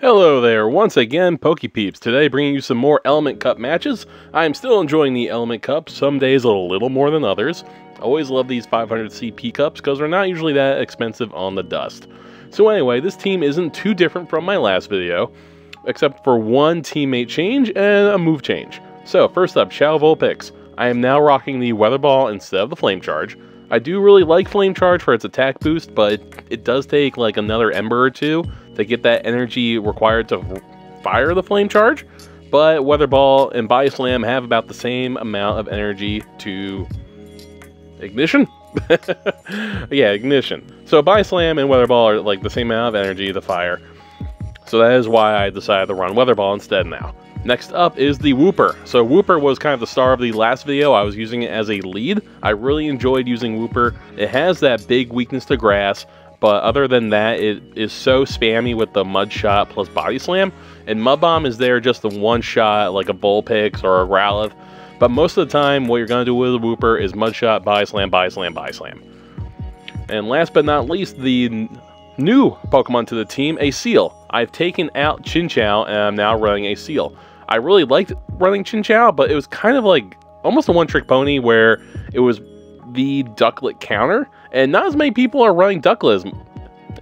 Hello there, once again, Pokepeeps. Today bringing you some more Element Cup matches. I am still enjoying the Element Cup, some days a little more than others. I always love these 500 CP cups because they're not usually that expensive on the dust. So anyway, this team isn't too different from my last video, except for one teammate change and a move change. So first up, Vulpix. I am now rocking the Weather Ball instead of the Flame Charge. I do really like Flame Charge for its attack boost, but it does take like another Ember or two to get that energy required to fire the Flame Charge. But Weather Ball and Body Slam have about the same amount of energy to ignition? Yeah, ignition. So Body Slam and Weather Ball are like the same amount of energy to fire. So that is why I decided to run Weather Ball instead now. Next up is the Wooper. So Wooper was kind of the star of the last video. I was using it as a lead. I really enjoyed using Wooper. It has that big weakness to grass, but other than that, it is so spammy with the Mud Shot plus Body Slam. And Mud Bomb is there just the one shot, like a Vulpix or a Growlithe. But most of the time, what you're going to do with a Wooper is Mud Shot, Body Slam, Body Slam, Body Slam. And last but not least, the new Pokemon to the team, a Seel. I've taken out Chinchou and I'm now running a Seel. I really liked running Chinchou, but it was kind of like almost a one-trick pony where it was the ducklett counter, and not as many people are running ducklett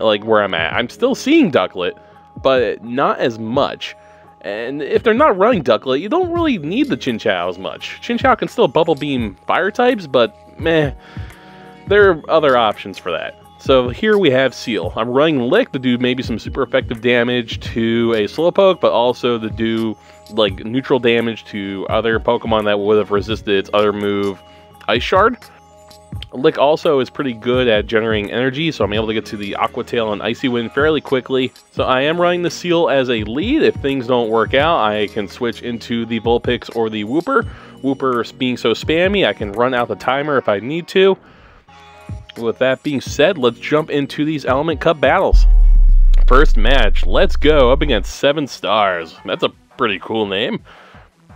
like where I'm at. I'm still seeing ducklett, but not as much. And if they're not running ducklett, you don't really need the Chinchou as much. Chinchou can still Bubble Beam fire types, but meh, there are other options for that. So here we have Seel. I'm running Lick to do maybe some super effective damage to a Slowpoke, but also to do like neutral damage to other Pokemon that would have resisted its other move, Ice Shard. Lick also is pretty good at generating energy, so I'm able to get to the Aqua Tail and Icy Wind fairly quickly. So I am running the Seel as a lead. If things don't work out, I can switch into the Vulpix or the Wooper. Wooper being so spammy, I can run out the timer if I need to. With that being said, let's jump into these Element Cup battles. First match, let's go up against 7 Stars. That's a pretty cool name.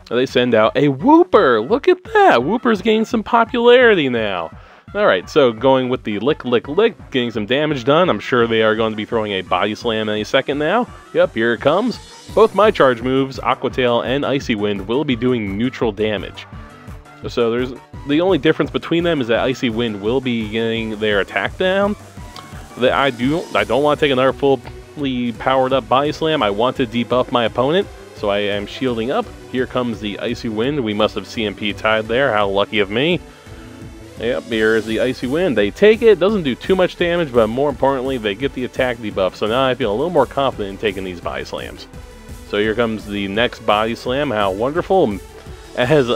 They send out a Wooper. Look at that. Wooper's gaining some popularity now. Alright, so going with the Lick, getting some damage done. I'm sure they are going to be throwing a Body Slam any second now. Yep, here it comes. Both my charge moves, Aqua Tail and Icy Wind, will be doing neutral damage. So there's the only difference between them is that Icy Wind will be getting their attack down. That I don't want to take another fully powered up Body Slam. I want to debuff my opponent, so I am shielding up. Here comes the Icy Wind. We must have CMP tied there. How lucky of me. Yep, here is the Icy Wind. They take it. Doesn't do too much damage, but more importantly, they get the attack debuff. So now I feel a little more confident in taking these Body Slams. So here comes the next Body Slam. How wonderful. As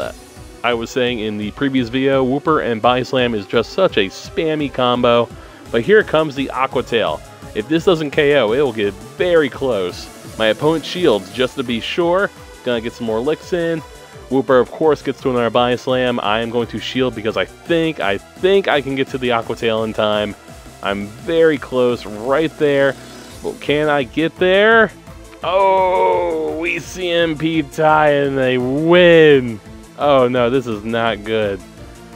I was saying in the previous video, Wooper and Body Slam is just such a spammy combo. But here comes the Aqua Tail. If this doesn't KO, it will get very close. My opponent shields just to be sure. Gonna get some more licks in. Wooper, of course, gets to another Body Slam. I am going to shield because I think I can get to the Aqua Tail in time. I'm very close right there. But can I get there? Oh, we CMP tie and they win. Oh no, this is not good.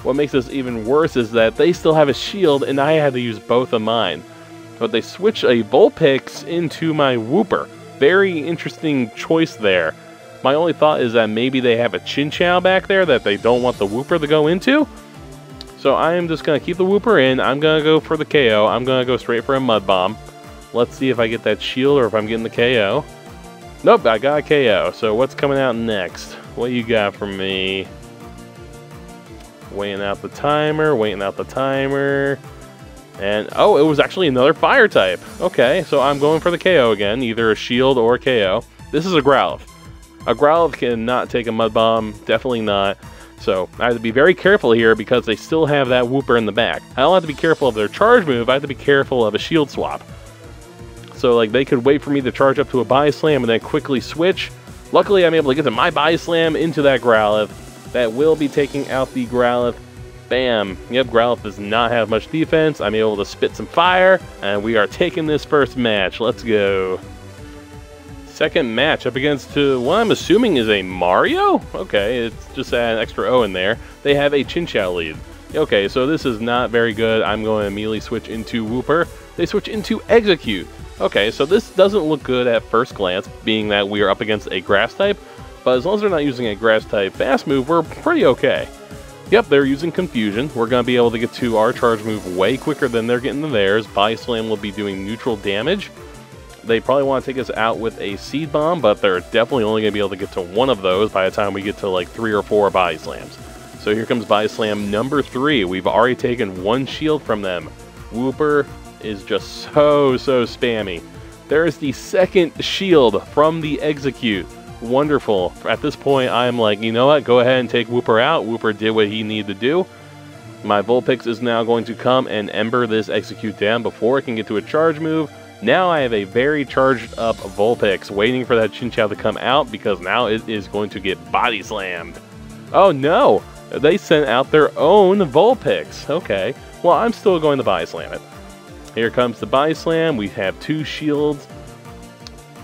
What makes this even worse is that they still have a shield and I had to use both of mine. But they switched a Vulpix into my Wooper. Very interesting choice there. My only thought is that maybe they have a Chinchou back there that they don't want the Wooper to go into. So I am just going to keep the Wooper in. I'm going to go for the KO. I'm going to go straight for a Mud Bomb. Let's see if I get that shield or if I'm getting the KO. Nope, I got a KO. So what's coming out next? What you got for me? Waiting out the timer, And, oh, it was actually another fire type. Okay, so I'm going for the KO again, either a shield or a KO. This is a Growlithe. A Growlithe cannot take a Mud Bomb, definitely not. So I have to be very careful here because they still have that Wooper in the back. I don't have to be careful of their charge move, I have to be careful of a shield swap. So like they could wait for me to charge up to a Body Slam and then quickly switch. Luckily I'm able to get to my Body Slam into that Growlithe. That will be taking out the Growlithe. Bam. Yep, Growlithe does not have much defense. I'm able to spit some fire, and we are taking this first match. Let's go. Second match up against what I'm assuming is a Mario? Okay, it's just an extra O in there. They have a Chinchou lead. Okay, so this is not very good. I'm going to immediately switch into Wooper. They switch into Execute. Okay, so this doesn't look good at first glance, being that we are up against a grass type, but as long as they're not using a grass type fast move, we're pretty okay. Yep, they're using Confusion. We're going to be able to get to our charge move way quicker than they're getting to theirs. Body Slam will be doing neutral damage. They probably want to take us out with a Seed Bomb, but they're definitely only going to be able to get to one of those by the time we get to like 3 or 4 Body Slams. So here comes Body Slam number 3. We've already taken 1 shield from them. Wooper is just so spammy. There is the second shield from the Execute. Wonderful. At this point, I'm like, you know what? Go ahead and take Wooper out. Wooper did what he needed to do. My Vulpix is now going to come and Ember this Execute down before it can get to a charge move. Now I have a very charged up Vulpix waiting for that Chinchou to come out because now it is going to get body slammed. Oh no! They sent out their own Vulpix. Okay. Well, I'm still going to body slam it. Here comes the body slam. We have 2 shields.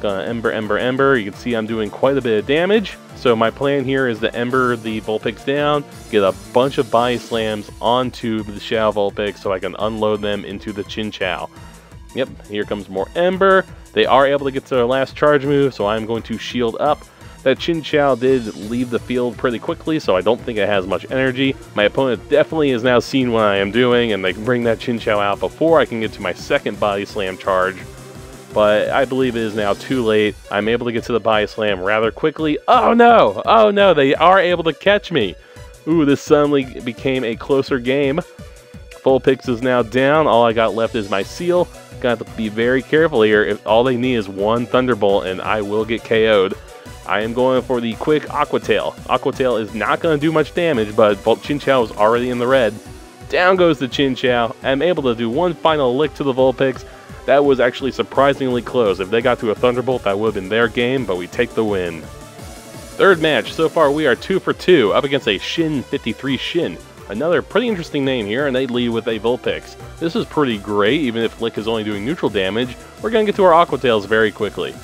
Gonna Ember. You can see I'm doing quite a bit of damage. So my plan here is to Ember the Vulpix down, get a bunch of body slams onto the Xiao Vulpix so I can unload them into the Chinchou. Yep, here comes more Ember. They are able to get to their last charge move, so I'm going to shield up. That Chinchou did leave the field pretty quickly, so I don't think it has much energy. My opponent definitely has now seen what I am doing, and they can bring that Chinchou out before I can get to my second body slam charge. But I believe it is now too late. I'm able to get to the body slam rather quickly. Oh no! Oh no, they are able to catch me! Ooh, this suddenly became a closer game. Vulpix is now down. All I got left is my Seel. Got to be very careful here. If all they need is 1 Thunderbolt and I will get KO'd. I am going for the quick Aqua Tail. Aqua Tail is not going to do much damage, but Chinchou is already in the red. Down goes the Chinchou. I'm able to do 1 final lick to the Vulpix. That was actually surprisingly close. If they got to a Thunderbolt, that would have been their game, but we take the win. Third match. So far, we are 2 for 2 up against a Shin 53 Shin. Another pretty interesting name here, and they lead with a Vulpix. This is pretty great, even if Lick is only doing neutral damage. We're going to get to our Aqua Tails very quickly.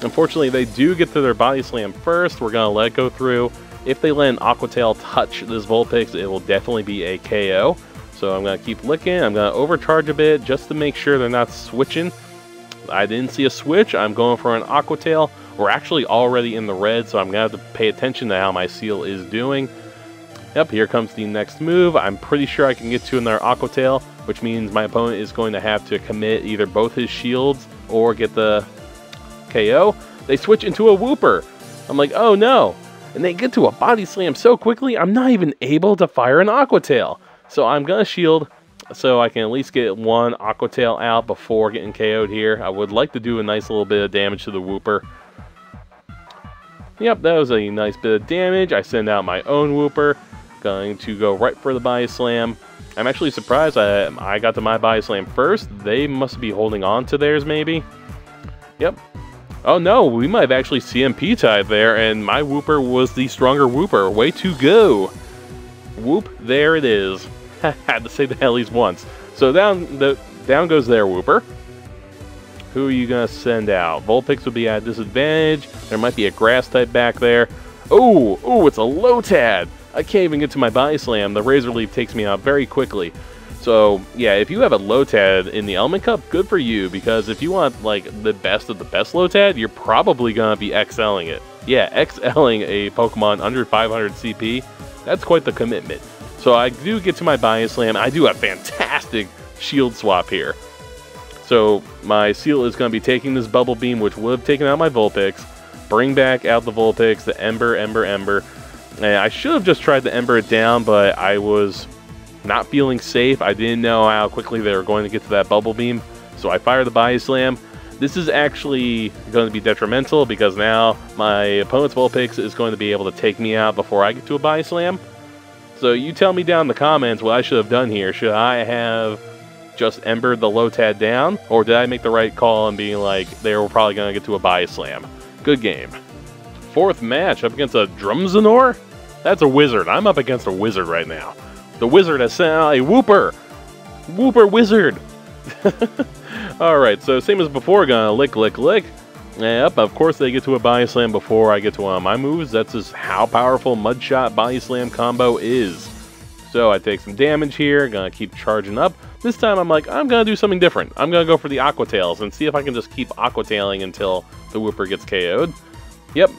Unfortunately, they do get to their Body Slam first. We're going to let it go through. If they let an Aqua Tail touch this Vulpix, it will definitely be a KO. So I'm going to keep licking. I'm going to overcharge a bit just to make sure they're not switching. I didn't see a switch. I'm going for an Aqua Tail. We're actually already in the red, so I'm going to have to pay attention to how my Seel is doing. Yep, here comes the next move. I'm pretty sure I can get to another Aqua Tail, which means my opponent is going to have to commit either both his shields or get the KO. They switch into a Wooper. I'm like, oh no. And they get to a Body Slam so quickly, I'm not even able to fire an Aqua Tail. So I'm going to shield so I can at least get 1 Aqua Tail out before getting KO'd here. I would like to do a nice little bit of damage to the Wooper. Yep, that was a nice bit of damage. I send out my own Wooper. Going to go right for the Body Slam. I'm actually surprised I got to my Body Slam first. They must be holding on to theirs maybe. Yep. Oh no, we might have actually CMP tied there, and my Wooper was the stronger Wooper. Way to go. Whoop, there it is. Had to say that at least once. So down goes their Wooper. Who are you going to send out? Vulpix would be at disadvantage. There might be a grass type back there. Oh, it's a Lotad. I can't even get to my Body Slam. The Razor Leaf takes me out very quickly. So, yeah, if you have a Lotad in the Element Cup, good for you. Because if you want, like, the best of the best Lotad, you're probably going to be XLing it. Yeah, XLing a Pokemon under 500 CP, that's quite the commitment. So I do get to my Body Slam. I do a fantastic shield swap here. So my Seel is going to be taking this Bubble Beam, which would have taken out my Vulpix. Bring back out the Vulpix, the Ember. And I should have just tried to Ember it down, but I was not feeling safe. I didn't know how quickly they were going to get to that Bubble Beam. So I fired the Body Slam. This is actually going to be detrimental because now my opponent's Vulpix is going to be able to take me out before I get to a Body Slam. So you tell me down in the comments what I should have done here. Should I have just Embered the Lotad down? Or did I make the right call and being like, they were probably going to get to a Body Slam? Good game. Fourth match up against a Drumzanor? That's a wizard. I'm up against a wizard right now. The wizard has sent out a Wooper. Wooper wizard. Alright, so same as before, gonna lick. Yep, of course they get to a Body Slam before I get to one of my moves. That's just how powerful Mudshot Body Slam combo is. So I take some damage here, gonna keep charging up. This time I'm like, I'm going to do something different. I'm going to go for the Aqua Tails and see if I can just keep Aqua Tailing until the Wooper gets KO'd. Yep,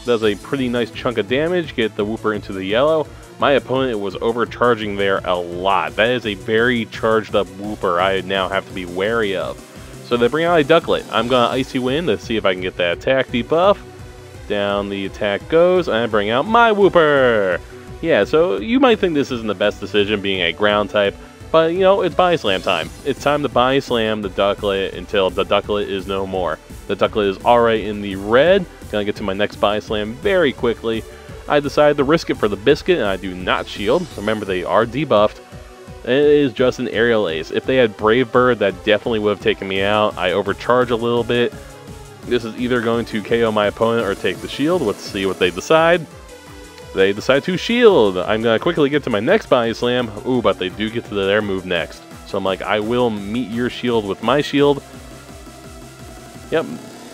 does a pretty nice chunk of damage, get the Wooper into the yellow. My opponent was overcharging there a lot. That is a very charged up Wooper I now have to be wary of. So they bring out a ducklett. I'm going to Icy Wind to see if I can get that attack debuff. Down the attack goes, and I bring out my Wooper. Yeah, so you might think this isn't the best decision being a ground type, but you know, it's Body Slam time. It's time to Body Slam the ducklett until the ducklett is no more. The ducklett is already in the red. Gonna get to my next Body Slam very quickly. I decided to risk it for the biscuit, and I do not shield. Remember, they are debuffed. It is just an aerial ace. If they had Brave Bird, that definitely would have taken me out. I overcharge a little bit. This is either going to KO my opponent or take the shield. Let's see what they decide. They decide to shield. I'm going to quickly get to my next Body Slam. Ooh, but they do get to their move next. So I'm like, I will meet your shield with my shield. Yep,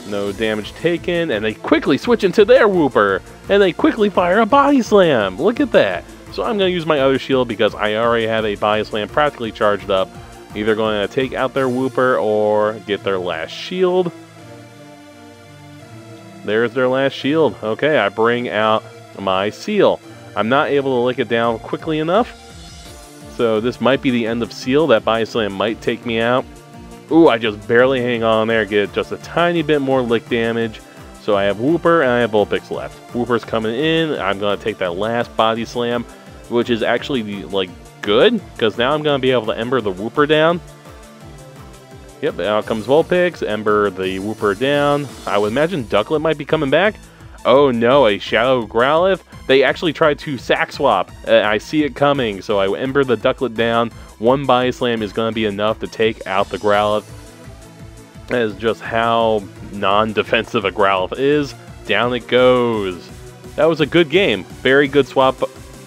no damage taken. And they quickly switch into their Wooper. And they quickly fire a Body Slam. Look at that. So I'm going to use my other shield because I already have a Body Slam practically charged up. Either going to take out their Wooper or get their last shield. There's their last shield. Okay, I bring out my Seel. I'm not able to lick it down quickly enough. So this might be the end of Seel. That Body Slam might take me out. Ooh, I just barely hang on there. Get just a tiny bit more lick damage. So I have Wooper and I have Vulpix left. Wooper's coming in. I'm going to take that last Body Slam, which is actually like good, because now I'm going to be able to Ember the Wooper down. Yep, out comes Vulpix, Ember the Wooper down. I would imagine Ducklett might be coming back. Oh no, a Shadow Growlithe. They actually tried to sack swap. I see it coming, so I Ember the Ducklett down. One Body Slam is going to be enough to take out the Growlithe. That is just how non-defensive a Growlithe is. Down it goes. That was a good game. Very good swap.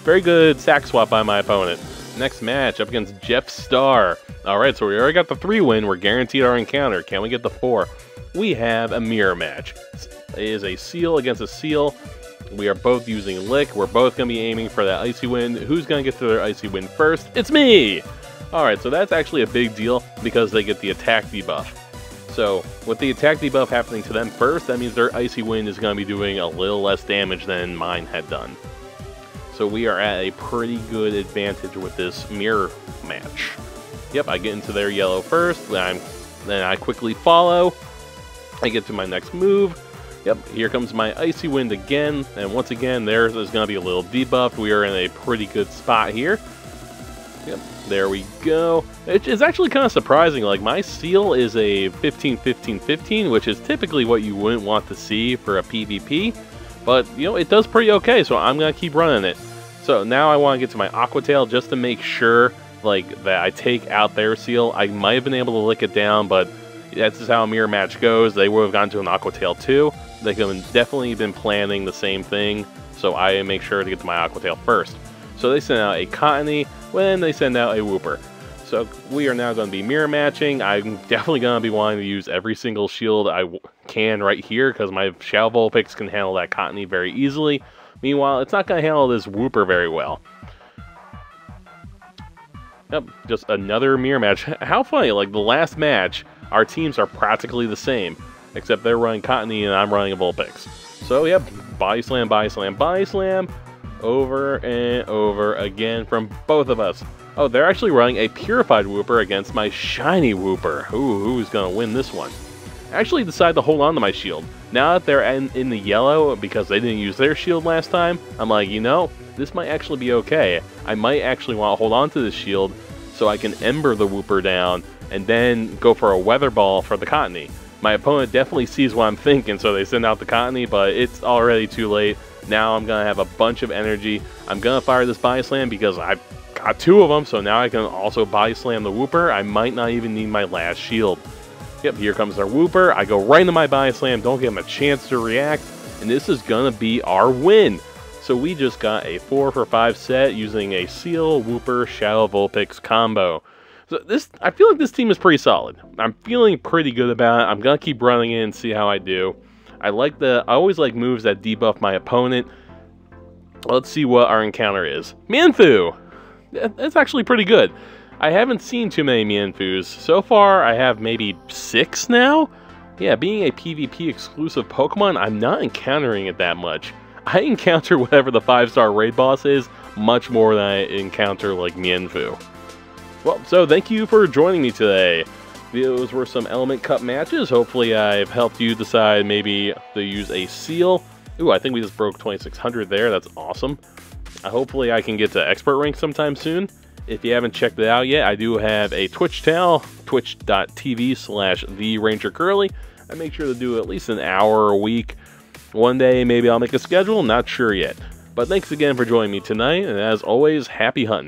Very good sack swap by my opponent. Next match up against Jeff Star. Alright, so we already got the 3 win. We're guaranteed our encounter. Can we get the 4? We have a mirror match. It is a Seel against a Seel. We are both using Lick. We're both going to be aiming for that Icy Wind. Who's going to get to their Icy Wind first? It's me! Alright, so that's actually a big deal because they get the attack debuff. So, with the attack debuff happening to them first, that means their Icy Wind is going to be doing a little less damage than mine had done. So we are at a pretty good advantage with this mirror match. Yep, I get into their yellow first, then I quickly follow. I get to my next move. Yep, here comes my Icy Wind again, and once again, theirs is going to be a little debuffed. We are in a pretty good spot here. Yep, there we go. It's actually kind of surprising. Like, my Seel is a 15-15-15, which is typically what you wouldn't want to see for a PvP. But, you know, it does pretty okay, so I'm going to keep running it. So now I want to get to my Aqua Tail just to make sure, like, that I take out their Seel. I might have been able to lick it down, but that's just how a mirror match goes. They would have gone to an Aqua Tail too. They could have definitely been planning the same thing, so I make sure to get to my Aqua Tail first. So they send out a Cottony, when they send out a Wooper. So we are now going to be mirror matching. I'm definitely going to be wanting to use every single shield I can right here, because my Shadow Vulpix can handle that Cottony very easily. Meanwhile, it's not going to handle this Wooper very well. Yep, just another mirror match. How funny, like the last match, our teams are practically the same, except they're running Cottony and I'm running a Vulpix. So yep, Body Slam, Body Slam, Body Slam, over and over again from both of us. Oh, they're actually running a Purified Wooper against my Shiny Wooper. Ooh, who's going to win this one? I actually decided to hold on to my shield. Now that they're in the yellow, because they didn't use their shield last time, I'm like, you know, this might actually be okay. I might actually want to hold on to this shield so I can Ember the Wooper down and then go for a Weather Ball for the Cottony. My opponent definitely sees what I'm thinking, so they send out the Cottony, but it's already too late. Now I'm going to have a bunch of energy. I'm going to fire this Body Slam because I've got 2 of them, so now I can also Body Slam the Wooper. I might not even need my last shield. Yep, here comes our Wooper. I go right into my Body Slam, don't give him a chance to react, and this is going to be our win. So we just got a 4 for 5 set using a Seel, Wooper, Shadow Vulpix combo. So I feel like this team is pretty solid. I'm feeling pretty good about it. I'm going to keep running it and see how I do. I always like moves that debuff my opponent. Let's see what our encounter is. Manfu! That's actually pretty good. I haven't seen too many Mienfoos. So far, I have maybe 6 now? Yeah, being a PvP exclusive Pokemon, I'm not encountering it that much. I encounter whatever the 5-star raid boss is much more than I encounter like Mienfoo. Well, so thank you for joining me today. Those were some Element Cup matches. Hopefully I've helped you decide maybe to use a Seel. Ooh, I think we just broke 2600 there. That's awesome. Hopefully I can get to expert rank sometime soon. If you haven't checked it out yet, I do have a Twitch channel, twitch.tv/TheRangerCurly. I make sure to do at least an hour a week. One day, maybe I'll make a schedule, not sure yet. But thanks again for joining me tonight, and as always, happy hunting.